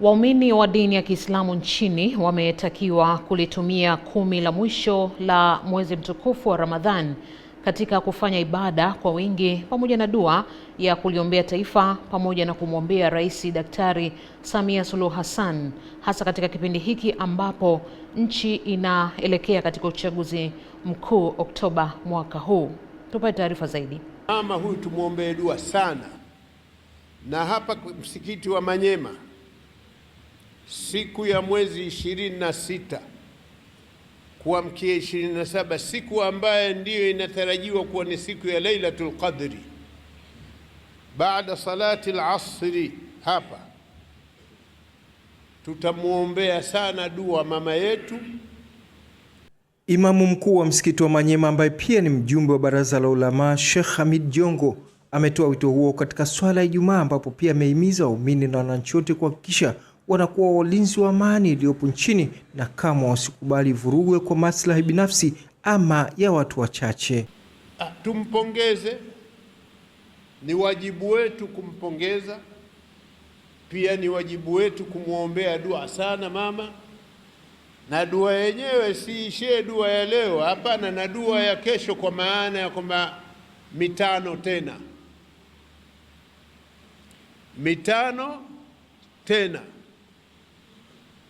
Waumini wa dini ya Kiislamu nchini wametakiwa kulitumia 10 la mwisho la mwezi mtukufu wa Ramadhan katika kufanya ibada kwa wingi pamoja na dua ya kuliombea taifa pamoja na kumwombea Rais Daktari Samia Suluhu Hassan, hasa katika kipindi hiki ambapo nchi inaelekea katika uchaguzi mkuu Oktoba mwaka huu. Tupate taarifa zaidi. Mama huyu tumuombee dua sana. Na hapa msikiti wa Manyema siku ya mwezi 26 kuamkia 27, siku ambayo ndiyo inatarajiwa kuwa ni siku ya Lailatul Qadri, baada salati al-asri, hapa tutamuombea sana dua mama yetu. Imamu mkuu wa msikiti wa Manyema ambaye pia ni mjumbe wa baraza la ulama, Sheikh Hamid Jongo, ametoa wito huo katika swala ya Ijumaa, ambapo pia amehimiza waumini na wananchi wote kuhakikisha wanakuwa walinzi wa amani iliyopo nchini na kama wasikubali vurugwe kwa maslahi binafsi ama ya watu wachache. Tumpongeze, ni wajibu wetu kumpongeza, pia ni wajibu wetu kumwombea dua sana mama. Na dua yenyewe siishie dua ya leo, hapana, na dua ya kesho, kwa maana ya kwamba mitano tena,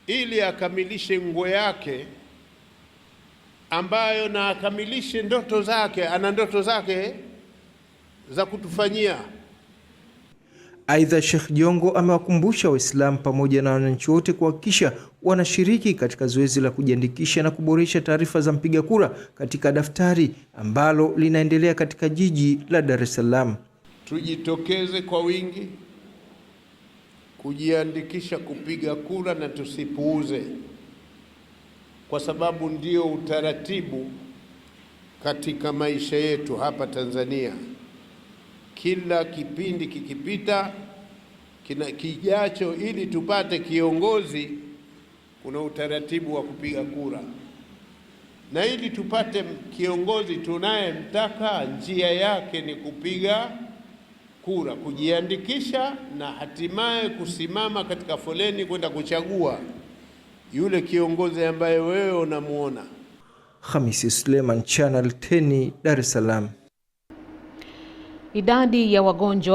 ili akamilishe nguo yake ambayo, na akamilishe ndoto zake. Ana ndoto zake za kutufanyia. Aidha, Sheikh Jongo amewakumbusha Waislamu pamoja na wananchi wote kuhakikisha wanashiriki katika zoezi la kujiandikisha na kuboresha taarifa za mpiga kura katika daftari ambalo linaendelea katika jiji la Dar es Salaam. Tujitokeze kwa wingi kujiandikisha kupiga kura na tusipuuze, kwa sababu ndio utaratibu katika maisha yetu hapa Tanzania. Kila kipindi kikipita kijacho, ili tupate kiongozi, kuna utaratibu wa kupiga kura, na ili tupate kiongozi tunayemtaka, njia yake ni kupiga kura, kujiandikisha na hatimaye kusimama katika foleni kwenda kuchagua yule kiongozi ambaye wewe unamuona. Hamisi Suleiman, Channel 10, Dar es Salaam. Idadi ya wagonjwa